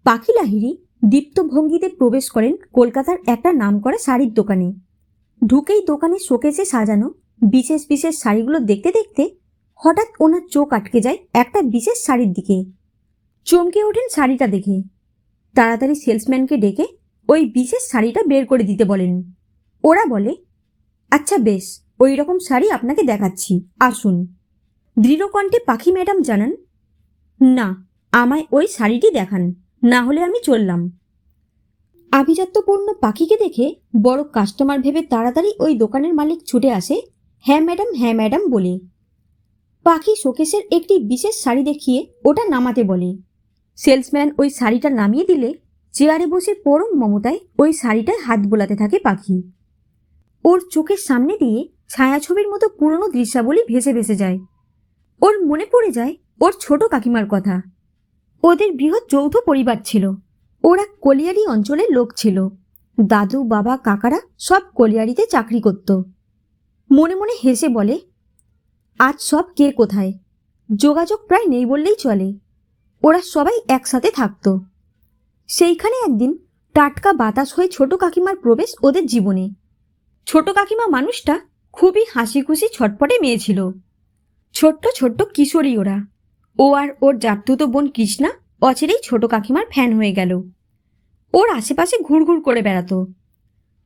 পাখি লাহিড়ী দীপ্ত ভঙ্গিতে প্রবেশ করেন কলকাতার একটা নামকরা শাড়ির দোকানে। ঢুকেই দোকানে শোকেসে সাজানো বিশেষ বিশেষ শাড়িগুলো দেখতে দেখতে হঠাৎ ওনার চোখ আটকে যায় একটা বিশেষ শাড়ির দিকে। চমকে ওঠেন শাড়িটা দেখে। তাড়াতাড়ি সেলসম্যানকে ডেকে ওই বিশেষ শাড়িটা বের করে দিতে বলেন। ওরা বলে, আচ্ছা বেশ, ওই রকম শাড়ি আপনাকে দেখাচ্ছি, আসুন। দৃঢ়কণ্ঠে পাখি ম্যাডাম জানান, না, আমায় ওই শাড়িটি দেখান, না হলে আমি চললাম। আভিজাত্যপূর্ণ পাখিকে দেখে বড় কাস্টমার ভেবে তাড়াতাড়ি ওই দোকানের মালিক ছুটে আসে হ্যাঁ ম্যাডাম বলে। পাখি শোকেসের একটি বিশেষ শাড়ি দেখিয়ে ওটা নামাতে বলে। সেলসম্যান ওই শাড়িটা নামিয়ে দিলে চেয়ারে বসে পরম মমতায় ওই শাড়িটায় হাত বোলাতে থাকে পাখি। ওর চোখের সামনে দিয়ে ছায়াছবির মতো পুরনো দৃশ্যাবলী ভেসে ভেসে যায়। ওর মনে পড়ে যায় ওর ছোট কাকিমার কথা। ওদের বৃহৎ যৌথ পরিবার ছিল। ওরা কলিয়ারি অঞ্চলের লোক ছিল। দাদু, বাবা, কাকারা সব কলিয়ারিতে চাকরি করত। মনে মনে হেসে বলে, আজ সব কে কোথায়, যোগাযোগ প্রায় নেই বললেই চলে। ওরা সবাই একসাথে থাকত। সেইখানে একদিন টাটকা বাতাস হয়ে ছোট কাকিমার প্রবেশ ওদের জীবনে। ছোট কাকিমা মানুষটা খুবই হাসি খুশি ছটপটে মেয়ে ছিল। ছোট্ট ছোট্ট কিশোরী ওরা। ও আর ওর জাতুতো বোন কৃষ্ণা অচিরেই ছোট কাকিমার ফ্যান হয়ে গেল। ওর আশেপাশে ঘুরঘুর করে বেড়াতো।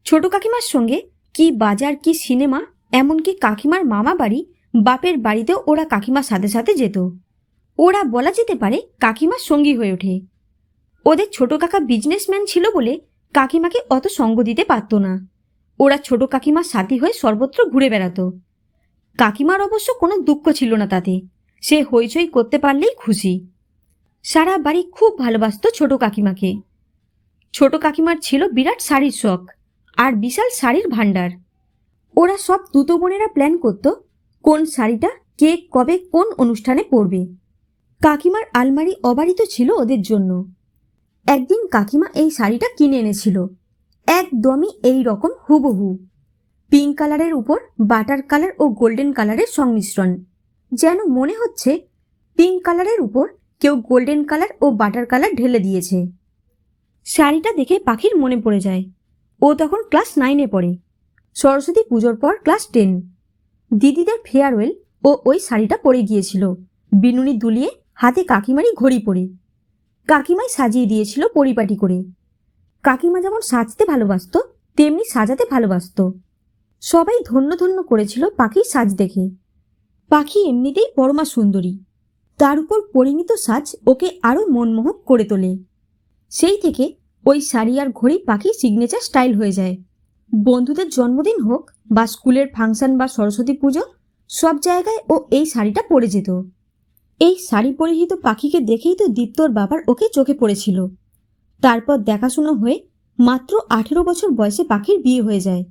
ছোট কাকিমার সঙ্গে কি বাজার, কি সিনেমা, এমনকি কাকিমার মামা বাড়ি, বাপের বাড়িতেও ওরা কাকিমার সাথে সাথে যেত। ওরা বলা যেতে পারে কাকিমার সঙ্গী হয়ে ওঠে। ওদের ছোট কাকা বিজনেসম্যান ছিল বলে কাকিমাকে অত সঙ্গ দিতে পারত না। ওরা ছোট কাকিমার সাথী হয়ে সর্বত্র ঘুরে বেড়াতো। কাকিমার অবশ্য কোনো দুঃখ ছিল না তাতে। সে হইচই করতে পারলেই খুশি। সারা বাড়ি খুব ভালোবাসত ছোট কাকিমাকে। ছোট কাকিমার ছিল বিরাট শাড়ির শখ আর বিশাল শাড়ির ভাণ্ডার। ওরা সব দুটো বোনেরা প্ল্যান করত কোন শাড়িটা কে কবে কোন অনুষ্ঠানে পরবে। কাকিমার আলমারি অবারিত ছিল ওদের জন্য। একদিন কাকিমা এই শাড়িটা কিনে এনেছিল, একদমই এই রকম হুবহু। পিঙ্ক কালারের উপর বাটার কালার ও গোল্ডেন কালারের সংমিশ্রণ। যেন মনে হচ্ছে পিঙ্ক কালারের উপর কেউ গোল্ডেন কালার ও বাটার কালার ঢেলে দিয়েছে। শাড়িটা দেখে পাখির মনে পড়ে যায় ও তখন ক্লাস 9-এ পড়ে। সরস্বতী পুজোর পর ক্লাস 10। দিদিদের ফেয়ারওয়েল ও ওই শাড়িটা পরে গিয়েছিল, বিনুনি দুলিয়ে, হাতে কাকিমারই ঘড়ি পরে। কাকিমাই সাজিয়ে দিয়েছিল পরিপাটি করে। কাকিমা যেমন সাজতে ভালোবাসত তেমনি সাজাতে ভালোবাসত। সবাই ধন্য ধন্য করেছিল পাখির সাজ দেখে। পাখি এমনিতেই পরমা সুন্দরী, তার উপর পরিমিত সাজ ওকে আরও মনমোহক করে তোলে। সেই থেকে ওই শাড়ি আর ঘড়ি পাখির সিগনেচার স্টাইল হয়ে যায়। বন্ধুদের জন্মদিন হোক বা স্কুলের ফাংশন বা সরস্বতী পুজো, সব জায়গায় ও এই শাড়িটা পরে যেত। এই শাড়ি পরিহিত পাখিকে দেখেই তো দীপ্তর বাবার ওকে চোখে পড়েছিল। তারপর দেখাশোনা হয়ে মাত্র 18 বছর বয়সে পাখির বিয়ে হয়ে যায়।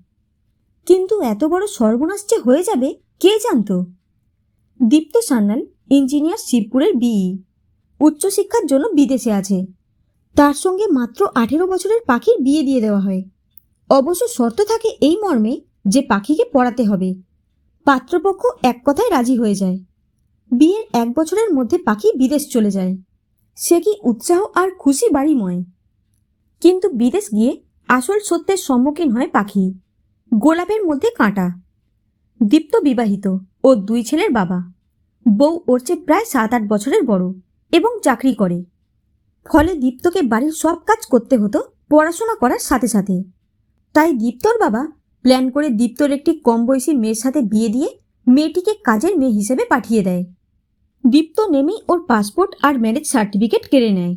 কিন্তু এত বড় সর্বনাশ যে হয়ে যাবে কে জানত। দীপ্ত সান্যাল ইঞ্জিনিয়ার, শিবপুরের বিই, উচ্চশিক্ষার জন্য বিদেশে আছে। তার সঙ্গে মাত্র 18 বছরের পাখির বিয়ে দিয়ে দেওয়া হয়। অবশ্য শর্ত থাকে এই মর্মে যে পাখিকে পড়াতে হবে। পাত্রপক্ষ এক কথায় রাজি হয়ে যায়। বিয়ের 1 বছরের মধ্যে পাখি বিদেশ চলে যায়। সে কি উৎসাহ আর খুশি বাড়িময়। কিন্তু বিদেশ গিয়ে আসল সত্যের সম্মুখীন হয় পাখি। গোলাপের মধ্যে কাঁটা। দীপ্ত বিবাহিত ও 2 ছেলের বাবা। বউ ওর চেয়ে প্রায় 7-8 বছরের বড় এবং চাকরি করে। ফলে দীপ্তকে বাড়ির সব কাজ করতে হতো পড়াশোনা করার সাথে সাথে। তাই দীপ্তর বাবা প্ল্যান করে দীপ্তর একটি কম বয়সী মেয়ের সাথে বিয়ে দিয়ে মেয়েটিকে কাজের মেয়ে হিসেবে পাঠিয়ে দেয়। দীপ্ত নেমেই ওর পাসপোর্ট আর ম্যারেজ সার্টিফিকেট কেড়ে নেয়।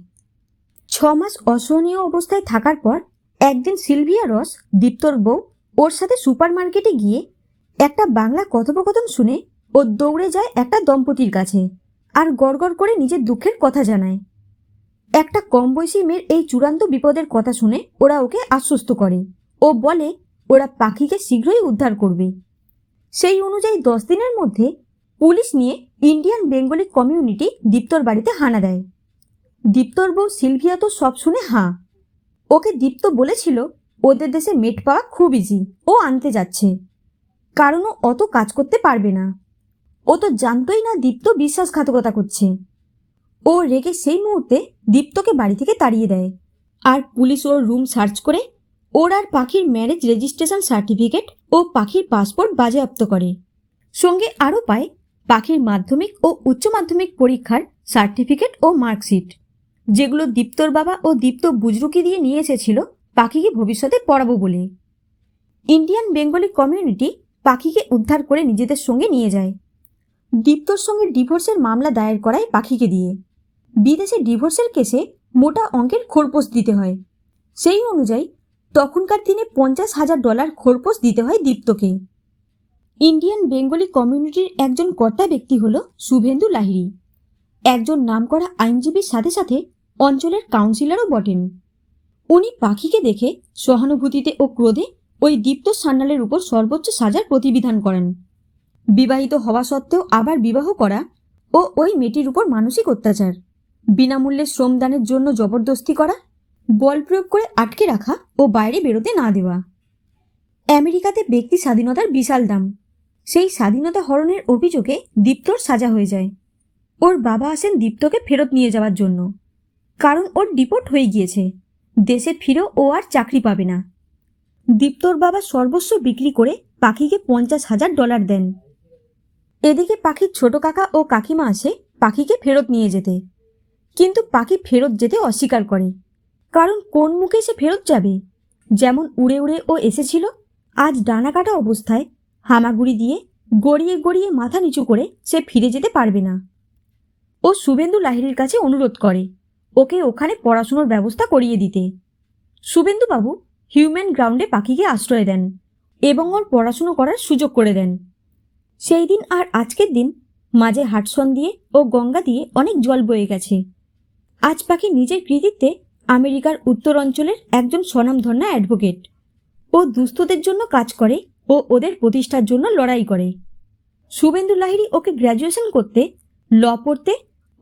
6 মাস অসহনীয় অবস্থায় থাকার পর একদিন সিলভিয়া রস, দীপ্তর বউ, ওর সাথে সুপার মার্কেটে গিয়ে একটা বাংলা কথোপকথন শুনে ও দৌড়ে যায় একটা দম্পতির কাছে আর গড়গড় করে নিজের দুঃখের কথা জানায়। একটা কম বয়সী মেয়ের এই চূড়ান্ত বিপদের কথা শুনে ওরা ওকে আশ্বস্ত করে ও বলে ওরা পাখিকে শীঘ্রই উদ্ধার করবে। সেই অনুযায়ী 10 দিনের মধ্যে পুলিশ নিয়ে ইন্ডিয়ান বেঙ্গলি কমিউনিটি দীপ্তর বাড়িতে হানা দেয়। দীপ্তর বউ সিলভিয়া তো সব শুনে হাঁ। ওকে দীপ্ত বলেছিল ওদের দেশে মেট পাওয়া খুব ইজি, ও আনতে যাচ্ছে, কারণ ও অত কাজ করতে পারবে না। ও তো জানতই না দীপ্ত বিশ্বাসঘাতকতা করছে। ও রেগে সেই মুহূর্তে দীপ্তকে বাড়ি থেকে তাড়িয়ে দেয়। আর পুলিশ ওর রুম সার্চ করে ওর আর পাখির ম্যারেজ রেজিস্ট্রেশন সার্টিফিকেট ও পাখির পাসপোর্ট বাজেয়াপ্ত করে। সঙ্গে আরও পায় পাখির মাধ্যমিক ও উচ্চ মাধ্যমিক পরীক্ষার সার্টিফিকেট ও মার্কশিট, যেগুলো দীপ্তর বাবা ও দীপ্ত বুজরুকি দিয়ে নিয়ে এসেছিল পাখিকে ভবিষ্যতে পড়াবো বলে। ইন্ডিয়ান বেঙ্গলি কমিউনিটি পাখিকে উদ্ধার করে নিজেদের সঙ্গে নিয়ে যায়। দীপ্তর সঙ্গে ডিভোর্সের মামলা দায়ের করায় পাখিকে দিয়ে। বিদেশে ডিভোর্সের কেসে মোটা অঙ্কের খোরপোশ দিতে হয়। সেই অনুযায়ী তখনকার দিনে $50,000 খোরপোশ দিতে হয় দীপ্তকে। ইন্ডিয়ান বেঙ্গলি কমিউনিটির একজন কর্তা ব্যক্তি হল শুভেন্দু লাহিড়ী, একজন নামকরা আইনজীবীর সাথে সাথে অঞ্চলের কাউন্সিলরও বটেন। উনি পাখিকে দেখে সহানুভূতিতে ও ক্রোধে ওই দীপ্ত সান্যালের উপর সর্বোচ্চ সাজার প্রতিবিধান করেন। বিবাহিত হওয়া সত্ত্বেও আবার বিবাহ করা ও ওই মেয়েটির উপর মানসিক অত্যাচার, বিনামূল্যে শ্রমদানের জন্য জবরদস্তি করা, বল প্রয়োগ করে আটকে রাখা ও বাইরে বেরোতে না দেওয়া। আমেরিকাতে ব্যক্তি স্বাধীনতার বিশাল দাম। সেই স্বাধীনতা হরণের অভিযোগে দীপ্তর সাজা হয়ে যায়। ওর বাবা আসেন দীপ্তকে ফেরত নিয়ে যাওয়ার জন্য, কারণ ওর ডিপোর্ট হয়ে গিয়েছে। দেশে ফিরেও ও আর চাকরি পাবে না। দীপ্তর বাবা সর্বস্ব বিক্রি করে পাখিকে $50,000 দেন। এদিকে পাখির ছোট কাকা ও কাকিমা আসে পাখিকে ফেরত নিয়ে যেতে, কিন্তু পাখি ফেরত যেতে অস্বীকার করে। কারণ কোন মুখে সে ফেরত যাবে? যেমন উড়ে উড়ে ও এসেছিল, আজ ডানা কাটা অবস্থায় হামাগুড়ি দিয়ে গড়িয়ে গড়িয়ে মাথা নিচু করে সে ফিরে যেতে পারবে না। ও শুভেন্দু লাহিড়ীর কাছে অনুরোধ করে ওকে ওখানে পড়াশুনোর ব্যবস্থা করিয়ে দিতে। শুভেন্দুবাবু হিউম্যান গ্রাউন্ডে পাখিকে আশ্রয় দেন এবং ওর পড়াশুনো করার সুযোগ করে দেন। সেই দিন আর আজকের দিন মাঝে হাটসন দিয়ে ও গঙ্গা দিয়ে অনেক জল বয়ে গেছে। আজ পাখি নিজের কৃতিত্বে আমেরিকার উত্তর অঞ্চলের একজন স্বনামধন্য অ্যাডভোকেট। ও দুস্থদের জন্য কাজ করে ও ওদের প্রতিষ্ঠার জন্য লড়াই করে। শুভেন্দু লাহিড়ী ওকে গ্র্যাজুয়েশন করতে, ল পড়তে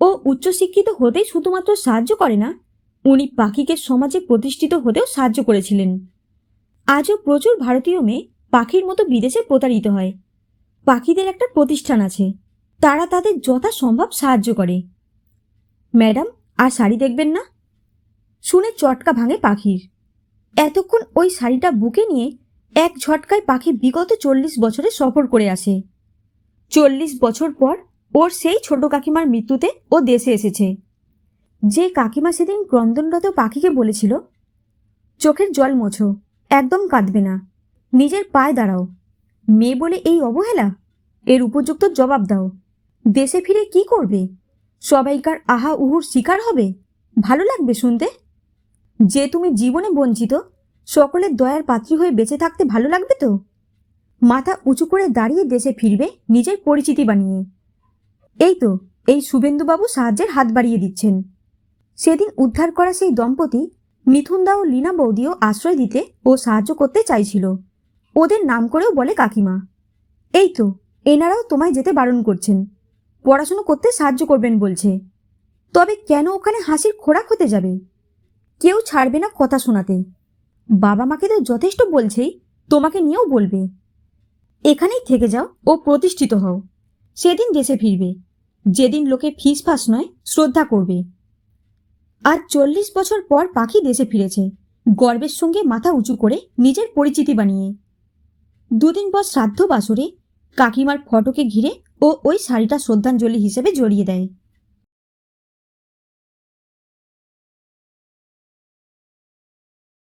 ও উচ্চশিক্ষিত হতেই শুধুমাত্র সাহায্য করে না, উনি পাখিকে সমাজে প্রতিষ্ঠিত হতেও সাহায্য করেছিলেন। আজও প্রচুর ভারতীয় মেয়ে পাখির মতো বিদেশে প্রতারিত হয়। পাখিদের একটা প্রতিষ্ঠান আছে, তারা তাদের যথাসম্ভব সাহায্য করে। ম্যাডাম, আর শাড়ি দেখবেন না? শুনে চটকা ভাঙে পাখির। এতক্ষণ ওই শাড়িটা বুকে নিয়ে এক ঝটকায় পাখি বিগত 40 বছরে সফর করে আসে। 40 বছর পর ওর সেই ছোট কাকিমার মৃত্যুতে ও দেশে এসেছে। যে কাকিমা সেদিন ক্রন্দনরত পাখিকে বলেছিল, চোখের জল মোছো, একদম কাঁদবে না, নিজের পায়ে দাঁড়াও, মেয়ে বলে এই অবহেলা, এর উপযুক্ত জবাব দাও। দেশে ফিরে কি করবে? সবাইকার আহা উহুর শিকার হবে? ভালো লাগবে শুনতে? যে তুমি জীবনে বঞ্চিত, সকলের দয়ার পাত্রী হয়ে বেঁচে থাকতে ভালো লাগবে তো? মাথা উঁচু করে দাঁড়িয়ে দেশে ফিরবে নিজের পরিচিতি বানিয়ে। এই তো, এই শুভেন্দুবাবু সাহায্যের হাত বাড়িয়ে দিচ্ছেন। সেদিন উদ্ধার করা সেই দম্পতি মিথুনদা ও লীনা বৌদিও আশ্রয় দিতে ও সাহায্য করতে চাইছিল। ওদের নাম করেও বলে কাকিমা। এই তো, এনারাও তোমায় যেতে বারণ করছেন, পড়াশুনো করতে সাহায্য করবেন বলছে। তবে কেন ওখানে হাসির খোরাক হতে যাবে? কেউ ছাড়বে না কথা শোনাতে। বাবা মাকে তো যথেষ্ট বলছেই, তোমাকে নিয়েও বলবে। এখানেই থেকে যাও ও প্রতিষ্ঠিত হও। সেদিন দেশে ফিরবে, যেদিন লোকে ফিস ফাস নয় শ্রদ্ধা করবে। আজ 40 বছর পর পাখি দেশে ফিরেছে, গর্বের সঙ্গে মাথা উঁচু করে নিজের পরিচিতি বানিয়ে। দুদিন পর শ্রাদ্ধ বাসরে কাকিমার ফটোকে ঘিরে ও ওই শাড়িটা শ্রদ্ধাঞ্জলি হিসেবে জড়িয়ে দেয়।